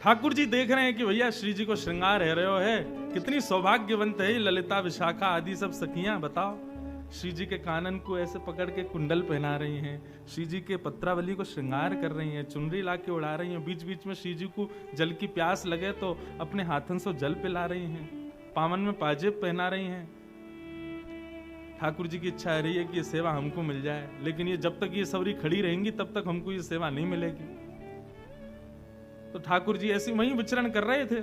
ठाकुर जी देख रहे हैं कि भैया श्री जी को श्रृंगार है रहे हो है, कितनी सौभाग्यवंत है ललिता विशाखा आदि सब सखियां। बताओ, श्री जी के कानन को ऐसे पकड़ के कुंडल पहना रही हैं, श्री जी के पत्रावली को श्रृंगार कर रही हैं, चुनरी ला के उड़ा रही हैं, बीच बीच में श्री जी को जल की प्यास लगे तो अपने हाथों से जल पिला रही हैं, पावन में पाजेब पहना रही हैं। ठाकुर जी की इच्छा है रही है कि ये सेवा हमको मिल जाए, लेकिन ये जब तक ये सवरी खड़ी रहेंगी तब तक हमको ये सेवा नहीं मिलेगी। तो ठाकुर जी ऐसे वहीं विचरण कर रहे थे।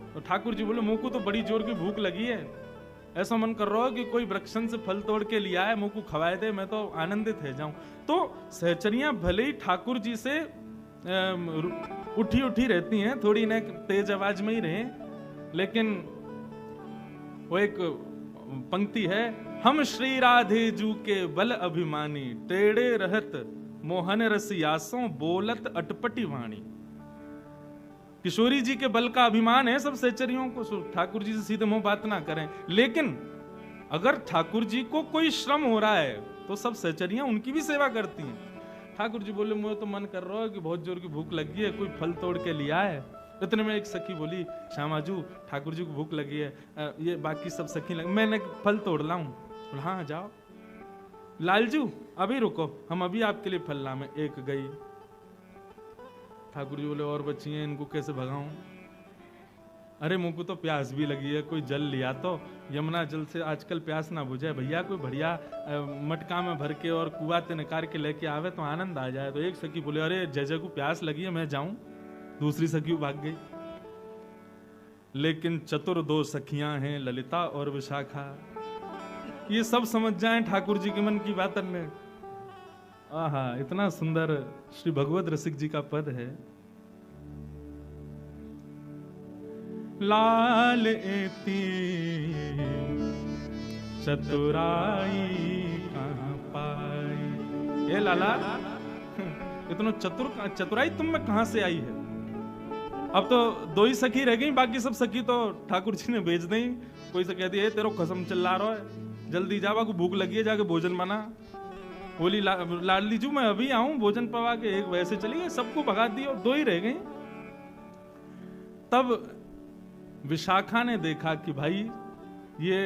तो ठाकुर जी बोले, मुझको तो बड़ी जोर की भूख लगी है, ऐसा मन कर रहा हो कि कोई वृक्षन से फल तोड़ के लिया है, मुझको खवाए दे, मैं तो आनंदित है जाऊं। तो सहचरियां भले ही ठाकुर जी से उठी उठी रहती हैं, थोड़ी न तेज आवाज में ही रहे, लेकिन वो एक पंक्ति है, हम श्री राधे जू के बल अभिमानी, टेढ़े रहत मोहन रसियासों, बोलत अटपटी वाणी। किशोरी जी के बल का अभिमान है सब सहचरियों को, ठाकुर जी से सीधे मुंह बात ना करें। लेकिन अगर ठाकुर जी को कोई श्रम हो रहा है तो सब सहचरियां उनकी भी सेवा करती हैं। ठाकुर जी बोले, मुझे तो मन कर रहा है कि बहुत जोर की भूख लगी है, कोई फल तोड़ के लिया है। इतने में एक सखी बोली, श्यामाजू ठाकुर जी को भूख लगी है, ये बाकी सब सखी लगी, मैंने फल तोड़ लाऊं? बोला हाँ जाओ। लालजू अभी रुको, हम अभी आपके लिए फल लाएं। एक गई। ठाकुर जी बोले, और बच्ची हैं, इनको कैसे भगाऊं? अरे मुझको तो प्यास भी लगी है, कोई जल लिया तो, यमुना जल से आजकल प्यास ना बुझे भैया, कोई बढ़िया मटका में भर के और कुआं से निकाल के लेके आवे तो आनंद आ जाए। तो एक सखी बोले, अरे जय को प्यास लगी है, मैं जाऊं? दूसरी सखी भाग गई। लेकिन चतुर दो सखियां हैं, ललिता और विशाखा, ये सब समझ जाएं ठाकुर जी के मन की बातन में। आहा, इतना सुंदर श्री भगवत रसिक जी का पद है। लाल एती चतुराई कहां पाई, ये लाला इतना चतुराई तुम में कहां से आई है? अब तो दो ही सखी रह गई, बाकी सब सखी तो ठाकुर जी ने भेज दी। कोई से कहती है, तेरो कसम चिल्ला रहा है, जल्दी जा, को भूख लगी है, जाके भोजन बना। बोली लाडली जू मैं अभी आऊं, भोजन पवा के। एक वैसे चली गई, सबको भगा दिया, दो ही रह गई। तब विशाखा ने देखा कि भाई ये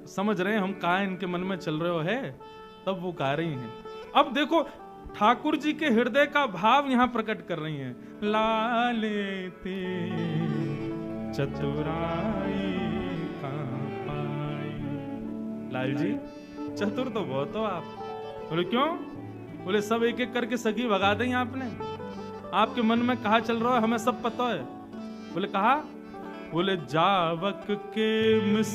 समझ रहे हैं हम कहा इनके मन में चल रहे हो है, तब वो गा रही हैं। अब देखो ठाकुर जी के हृदय का भाव यहां प्रकट कर रही हैं। लालेते चतुराई कहां पाई। लाल जी चतुर तो बहुत हो आप। बोले क्यों? बोले सब एक एक करके सखी भगा दें आपने, आपके मन में कहा चल रहा है हमें सब पता है। बोले कहा? बोले जावक के मिस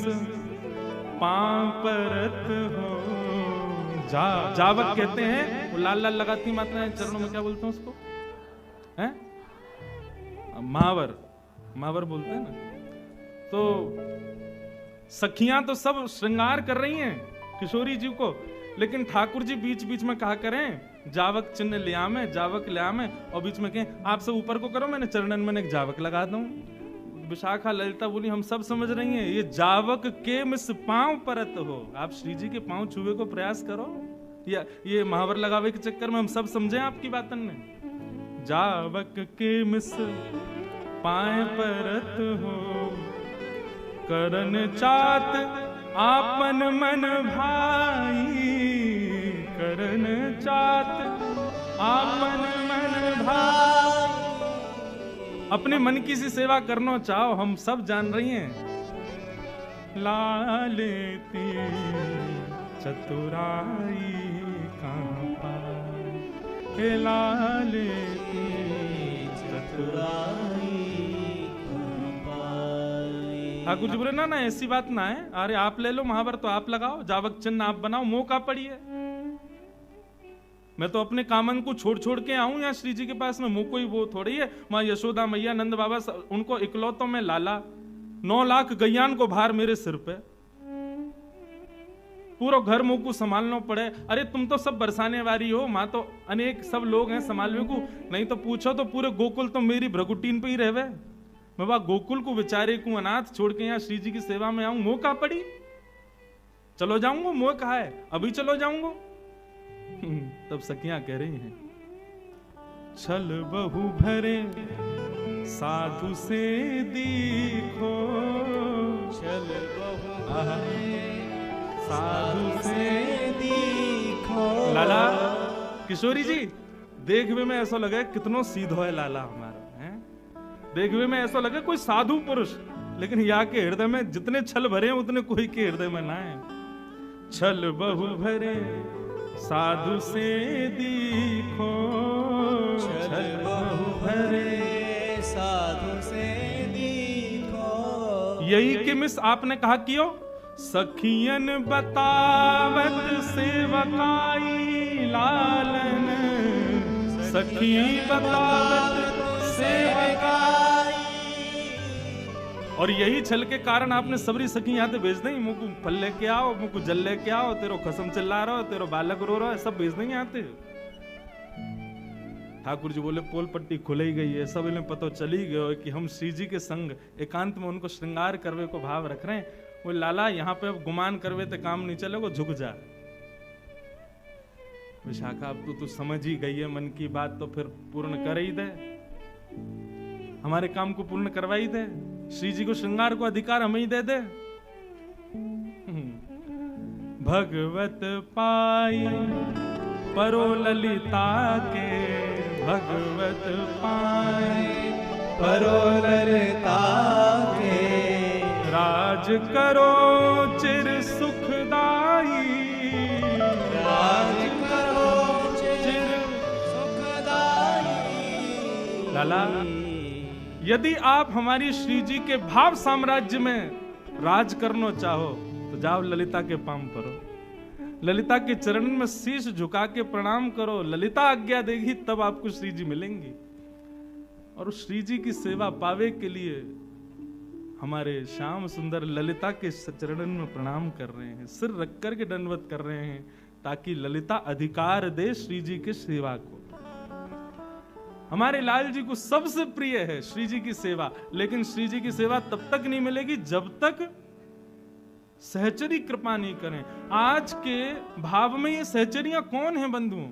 पांव परत हो। जावक कहते हैं वो लाल लाल लगाती मात्राएं चरणों में, क्या बोलते हैं उसको? हैं? महावर बोलते हैं ना। तो सखियां तो सब श्रृंगार कर रही हैं किशोरी जी को, लेकिन ठाकुर जी बीच बीच में कहा करें जावक चिन्ह लिया में, जावक लिया में, और बीच में कहें आप सब ऊपर को करो, मैंने चरणन में एक जावक लगा दूं। विशाखा ललिता बोली हम सब समझ रही हैं, ये जावक के मिस पांव परत हो, आप श्री जी के पांव छुए को प्रयास करो, या ये महावर लगावे के चक्कर में हम सब समझे आपकी बातन में। जावक के मिस पांव परत हो, करन चात आपन मन भाई, करन चात आपन मन भाई। अपने मन की सी सेवा करना चाहो, हम सब जान रही हैं। लालेती चतुराई कहां पाई, लालेती चतुराई कहां पाई। ठाकुर जी बोले ना ना ऐसी बात ना है, अरे आप ले लो महावर तो आप लगाओ, जावक चिन्ह आप बनाओ, मौका पड़िए। मैं तो अपने कामन को छोड़ छोड़ के आऊं यहाँ श्री जी के पास में, मुंह कोई वो थोड़ी है। माँ यशोदा मैया नंद बाबा उनको इकलौतों में लाला, 9 लाख गैयान को भार मेरे सिर पे, पूरा घर मुंह को संभालना पड़े। अरे तुम तो सब बरसाने वाली हो, माँ तो अनेक सब लोग हैं संभालने को, नहीं तो पूछो तो पूरे गोकुल तो मेरी भ्रगुटीन पे ही रहवे। मैं वहां गोकुल को बेचारे को अनाथ छोड़ के यहाँ श्री जी की सेवा में आऊं, मोह कहा पड़ी? चलो जाऊंगा, मोह कहा है अभी चलो जाऊंगा। तब सखियां कह रही हैं, छल बहु भरे साधु से दीखो, चल बहु भरे साधु से दीखो। लाला किशोरी जी, देखने में ऐसा लगे कितनो सीधो है लाला हमारा है, देखने में ऐसा लगे कोई साधु पुरुष, लेकिन यहाँ के हृदय में जितने छल भरे हैं उतने कोई के हृदय में ना है। छल बहु भरे साधु से दीखो, छल बहु भरे साधु से दीखो। यही कि मिस आपने कहा कियो, सखियन बतावत सेवकाई लालन, सखी बतावत सेवकाई। और यही छल के कारण आपने सबरी सखी यहाँ पे भेज दी, मुझको फल लेके आओ, मुझको जल लेके आओ, तेरो कसम चिल्ला रहा हो, तेरो बालक रो रहा है, सब भेज देंगे यहाँ पे। ठाकुर जी बोले पोल पट्टी खुल ही गई है, सब इन्हें पता चल ही गया कि हम श्री जी के संग एकांत में उनको श्रृंगार करवे को भाव रख रहे हैं। वो लाला यहाँ पे अब गुमान करवे तो काम नहीं चलेगा, झुक जा। विशाखा अब तू समझ ही गई है मन की बात, तो फिर पूर्ण कर ही दे, हमारे काम को पूर्ण करवा ही दे, श्री जी को श्रृंगार को अधिकार हमें ही दे दे। भगवत पाई परो ललिता के, भगवत पाई परो ललिता के। राज करो चिर सुखदाई, राज करो चिर सुखदाई। लाला यदि आप हमारी श्री जी के भाव साम्राज्य में राज करना चाहो तो जाओ ललिता के पाम परो, ललिता के चरण में शीश झुका के प्रणाम करो, ललिता आज्ञा देगी तब आपको श्री जी मिलेंगी। और श्री जी की सेवा पावे के लिए हमारे श्याम सुंदर ललिता के चरणन में प्रणाम कर रहे हैं, सिर रख कर के दंडवत कर रहे हैं, ताकि ललिता अधिकार दे श्री जी के सेवा को। हमारे लाल जी को सबसे प्रिय है श्री जी की सेवा, लेकिन श्री जी की सेवा तब तक नहीं मिलेगी जब तक सहचरी कृपा नहीं करें। आज के भाव में ये सहचरियां कौन है बंधुओं?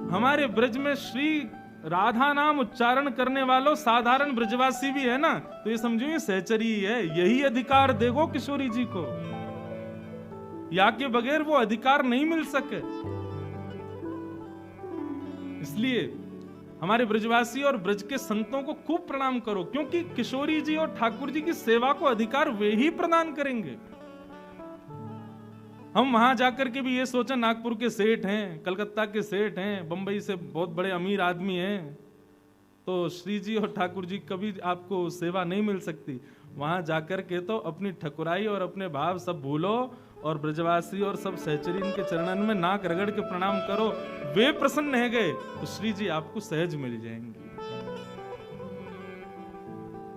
हमारे ब्रज में श्री राधा नाम उच्चारण करने वालों साधारण ब्रजवासी भी है ना, तो ये समझो ये सहचरी है, यही अधिकार देगो किशोरी जी को, या के बगैर वो अधिकार नहीं मिल सके। इसलिए हमारे ब्रजवासी और ब्रज के संतों को खूब प्रणाम करो, क्योंकि किशोरी जी और ठाकुर जी की सेवा को अधिकार वे ही प्रदान करेंगे। हम वहां जाकर के भी ये सोचा नागपुर के सेठ हैं, कलकत्ता के सेठ हैं, बंबई से बहुत बड़े अमीर आदमी हैं, तो श्री जी और ठाकुर जी कभी आपको सेवा नहीं मिल सकती। वहां जाकर के तो अपनी ठकुराई और अपने भाव सब भूलो और ब्रजवासी और सब सहचरी के चरणन में नाक रगड़ के प्रणाम करो, वे प्रसन्न है गए तो श्री जी आपको सहज मिल जाएंगे।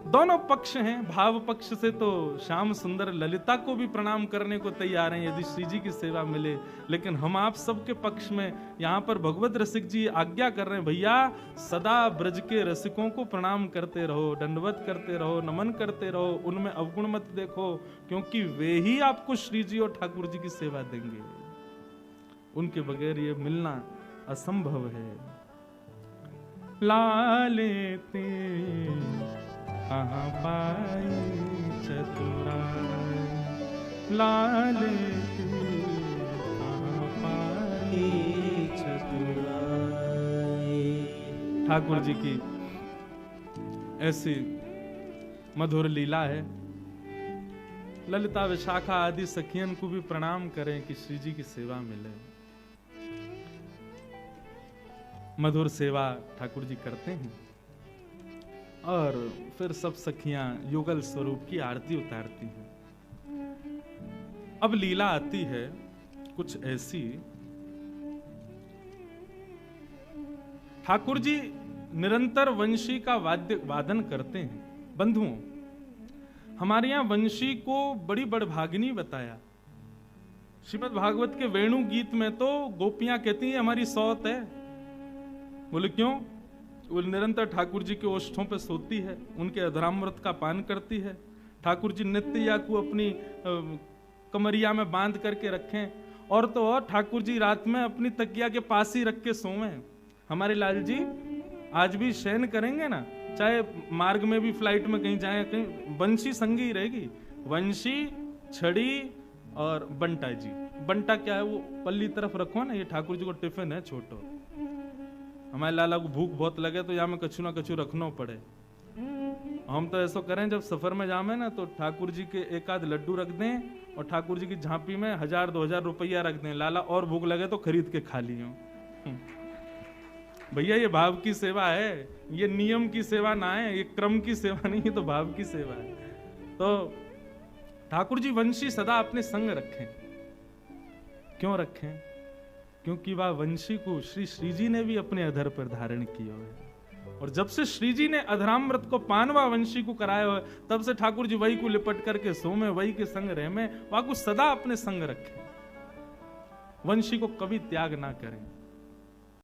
दोनों पक्ष हैं, भाव पक्ष से तो श्याम सुंदर ललिता को भी प्रणाम करने को तैयार हैं यदि श्री जी की सेवा मिले, लेकिन हम आप सबके पक्ष में यहाँ पर भगवत रसिक जी आज्ञा कर रहे हैं, भैया सदा ब्रज के रसिकों को प्रणाम करते रहो, दंडवत करते रहो, नमन करते रहो, उनमें अवगुण मत देखो, क्योंकि वे ही आपको श्री जी और ठाकुर जी की सेवा देंगे, उनके बगैर ये मिलना असंभव है। लालेते कहाँ पाई चतुराई, लालेते कहाँ पाई चतुराई। ठाकुर जी की ऐसी मधुर लीला है। ललिता विशाखा आदि सखियन को भी प्रणाम करें कि श्री जी की सेवा मिले। मधुर सेवा ठाकुर जी करते हैं और फिर सब सखियां युगल स्वरूप की आरती उतारती हैं। अब लीला आती है कुछ ऐसी, ठाकुर जी निरंतर वंशी का वादन करते हैं। बंधुओं, हमारे यहां वंशी को बड़ी बड़भागिनी बताया। श्रीमद् भागवत के वेणु गीत में तो गोपियां कहती हैं हमारी सौत है। बोले क्यों? वो निरंतर ठाकुर जी के ओष्ठों पे सोती है, उनके अधरामृत का पान करती है। ठाकुर जी नित्य या को अपनी कमरिया में बांध करके रखें, और तो और ठाकुर जी रात में अपनी तकिया के पास ही रख के सोवें। हमारे लाल जी आज भी शयन करेंगे ना चाहे मार्ग में भी फ्लाइट में कहीं जाए, कहीं वंशी संगी रहेगी। वंशी, छड़ी और बंटा जी। बंटा क्या है, वो पल्ली तरफ रखो ना, ये ठाकुर जी को टिफिन है छोटो। हमारे लाला को भूख बहुत लगे तो यहाँ में कछु ना कछु रखना पड़े। हम तो ऐसा करें, जब सफर में जामे ना तो ठाकुर जी के एक आध लड्डू रख दें और ठाकुर जी की झांपी में 1000-2000 रुपया रख दें। लाला और भूख लगे तो खरीद के खा लियो। भैया ये भाव की सेवा है, ये नियम की सेवा ना है, ये क्रम की सेवा नहीं, तो भाव की सेवा है। तो ठाकुर जी वंशी सदा अपने संग रखें। क्यों रखें? क्योंकि वह वंशी को श्री जी ने भी अपने अधर पर धारण किया है। और जब से श्री जी ने अधरामृत को पानवा वंशी को कराया है, तब से ठाकुर जी वही को लिपट करके सोमे, वही के संग रहे में, वह को सदा अपने संग रखें। वंशी को कभी त्याग ना करें।